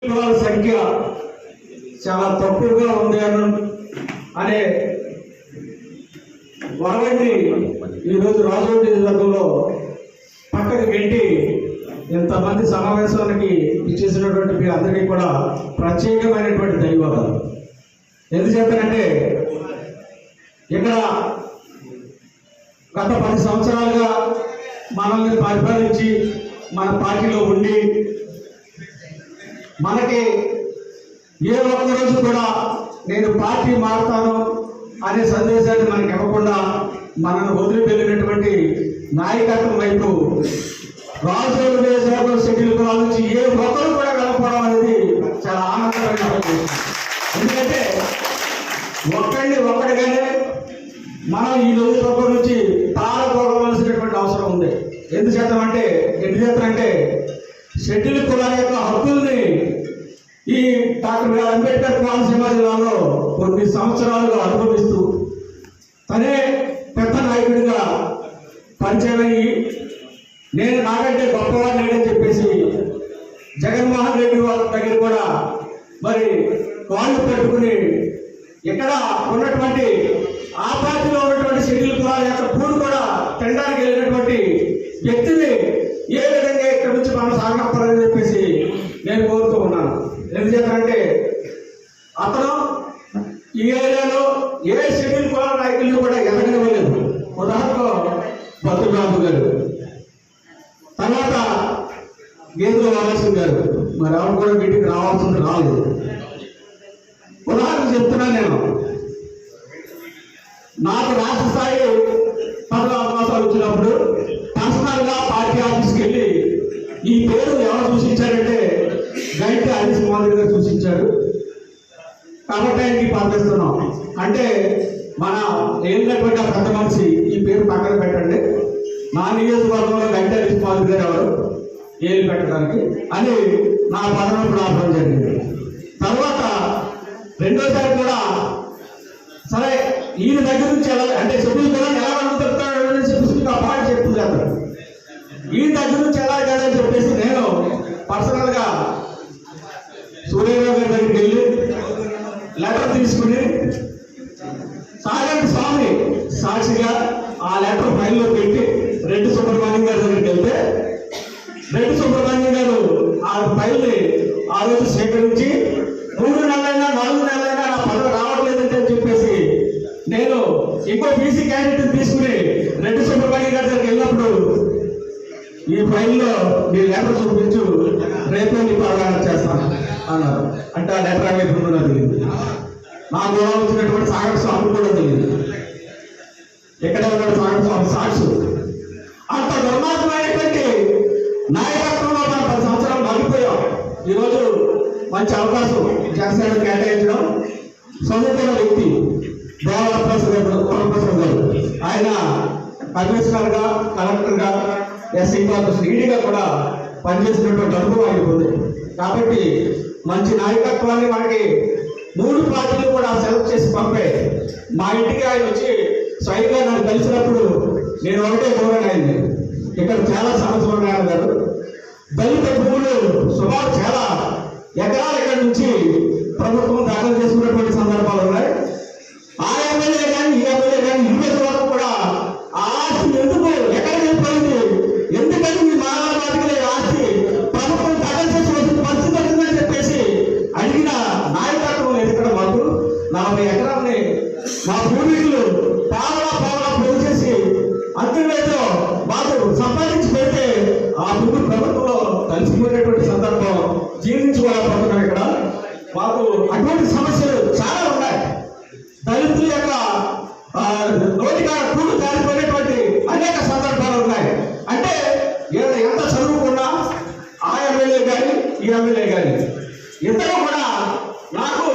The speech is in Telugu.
కులాల సంఖ్య చాలా తక్కువగా ఉంది అనే వరవడిని ఈరోజు రాజమండ్రి నియోజకవర్గంలో పక్కకి పెట్టి ఇంతమంది సమావేశానికి ఇచ్చేసినటువంటి మీ అందరికీ కూడా ప్రత్యేకమైనటువంటి ధన్యవాదాలు. ఎందుచేతనంటే ఇక్కడ గత 10 సంవత్సరాలుగా మనల్ని పరిపాలించి మన పార్టీలో ఉండి మనకి ఏ ఒక్కరోజు కూడా నేను పార్టీ మారుతాను అనే సందేశాన్ని మనకి ఇవ్వకుండా మనల్ని వదిలిపెళ్ళినటువంటి నాయకత్వం వైపు రాజోలు నియోజకవర్గం షెడ్యూల్ కులాల నుంచి ఏ ఒక్కరు కూడా వెళ్ళకపోవడం అనేది చాలా ఆనందకరమైన. ఎందుకంటే ఒక్కడిగానే మనం ఈ నియోజకవర్గం నుంచి తాళపోగవలసినటువంటి అవసరం ఉంది. ఎందుచేతంటే షెడ్యూల్ కులాల యొక్క హక్కుల్ని ఈ డాక్టర్ బిఆర్ అంబేద్కర్ కోనసీమ జిల్లాలో కొన్ని సంవత్సరాలుగా అనుభవిస్తూ తనే పెద్ద నాయకుడిగా పరిచయమయ్యి నేను నాకంటే గొప్పవాడిని లేడని చెప్పేసి జగన్మోహన్ రెడ్డి వాళ్ళ దగ్గర కూడా మరి కాళ్ళు పెట్టుకుని ఇక్కడ ఉన్నటువంటి ఆ పార్టీలో ఉన్నటువంటి షెడ్యూల్ కులాల యొక్క పూడు కూడా తినడానికి వెళ్ళినటువంటి వ్యక్తిని ఏ విధంగా ఇక్కడ నుంచి మనం సాగపడాలని చెప్పేసి నేను కోరుతూ ఉన్నాను. ఎందుచేతంటే అతను ఈ ఏరియాలో ఏ షెడ్యూల్ కులాల నాయకులను కూడా ఎదగనివ్వలేదు. ఉదాహరణకు బతుబాబు గారు, తర్వాత గేదెల వారసు గారు, మరి ఎవరు కూడా వీటికి రావాల్సింది రాలేదు. ఉదాహరణ చెప్తున్నాను, నేను నాకు రాష్ట్ర స్థాయి పదవి అవకాశాలు వచ్చినప్పుడు పర్సనల్గా పార్టీ ఆఫీస్కి వెళ్ళి ఈ పేరు ఎవరు సూచించారంటే గైడ్ హరీష్ మోదీ గారు సూచించారు కాబట్టి ఆయనకి పంపిస్తున్నాం అంటే మన ఏళ్ళటువంటి పెద్ద మనిషి ఈ పేరు పక్కన పెట్టండి, నా నియోజకవర్గంలో గైడ్ హరీష్ మోదీ గారు ఎవరు ఏళ్ళు పెట్టడానికి అని నా పదవి రావడం జరిగింది. తర్వాత రెండోసారి కూడా సరే ఈయన దగ్గర నుంచి ఎలా అంటే షెడ్యూల్ కూడా ఎలా అడుగుతాడని చెప్పేసి ఆ పాట చెప్తుంది అతను ఈయన దగ్గర నుంచి ఎలా కాదని చెప్పేసి నేను పర్సనల్గా సూర్యరావు గారి దగ్గరికి వెళ్ళి లెటర్ తీసుకుని సాగంటి స్వామి సాక్షిగా ఆ లెటర్ ఫైల్లో పెట్టి రెడ్డి సుబ్రహ్మణ్యం గారి దగ్గరికి వెళ్తే రెడ్డి సుబ్రహ్మణ్యం గారు ఆ ఫైల్ని ఆ రోజు సేకరించి 3 నెలలైనా 4 నెలలైనా నా పదవి రావట్లేదంటే అని చెప్పేసి నేను ఇంకో బీసీ క్యాండిడేట్ తీసుకుని రెడ్డి సుబ్రహ్మణ్యం గారి దగ్గరికి వెళ్ళినప్పుడు ఈ ఫైల్లో మీ లెటర్ చూపించు, రేపే నీకు అవగాహన చేస్తాను అన్నారు. అంటే ఆ లెటర్ అవైపు ఉందో తెలియదు. నా గోడ వచ్చినటువంటి సాగర్ స్వామి కూడా తెలియదు. ఎక్కడ ఉన్నాడు సాగర్ స్వామి సాక్షి. అంత దుర్మార్గమైనటువంటి నాయకత్వంలో మనం 10 సంవత్సరాలు మగ్గిపోయాం. ఈరోజు మంచి అవకాశం జనసేన కేటాయించడం. చదువుకున్న వ్యక్తి దేవప్రసాద్ గారు, ఆయన కమిషనర్గా, కలెక్టర్గా, ఎస్సీ కార్పొరేషన్ ఈడీగా కూడా పనిచేసినటువంటి అనుభవం ఆయనకు ఉంది. కాబట్టి మంచి నాయకత్వాన్ని మనకి 3 పార్టీలు కూడా సెలెక్ట్ చేసి పంపాయి. మా ఇంటికి ఆయన వచ్చి స్వయంగా నన్ను కలిసినప్పుడు నేను ఒకటే కోరాను, ఇక్కడ చాలా సమస్యలు ఉన్నాయి గారు, దళిత భూములు సుమారు చాలా ఎకరాల ఇక్కడ నుంచి ప్రభుత్వం దాఖలు చేసుకున్నటువంటి సందర్భాలు ఉన్నాయి. ఆ ఎమ్మెల్యే కానీ ఈ ఎమ్మెల్యే కానీ ఇరవై వరకు కూడా ఆ ఆస్తి ఎందుకు ఎక్కడికి వెళ్ళిపోయింది, ఎందుకని మీ మానవాధికలే ఆస్తి ప్రభుత్వం దాఖలు చేసుకోవాల్సిన పరిస్థితి వచ్చిందని చెప్పేసి అడిగిన నాయకత్వం లేదు. ఇక్కడ మాకు 40 ఎకరాలని మా పూర్వీకులు పావలా పోగు చేసి అంతర్వేదిలో మాకు సంపాదించి పెడితే ఆ భూమి ప్రభుత్వంలో కలిసిపోయినటువంటి సందర్భం జీర్ణించుకోలేకపోతున్నాం. ఇక్కడ మాకు అటువంటి సమస్యలు చాలా ఉన్నాయి. దళితుల యొక్క నోటికాడ కూడు జారిపోయినటువంటి అనేక సందర్భాలు ఉన్నాయి. అంటే ఎంత చదువుకున్నా ఆ ఎమ్మెల్యే కానీ ఈ ఎమ్మెల్యే కానీ ఇద్దరు కూడా నాకు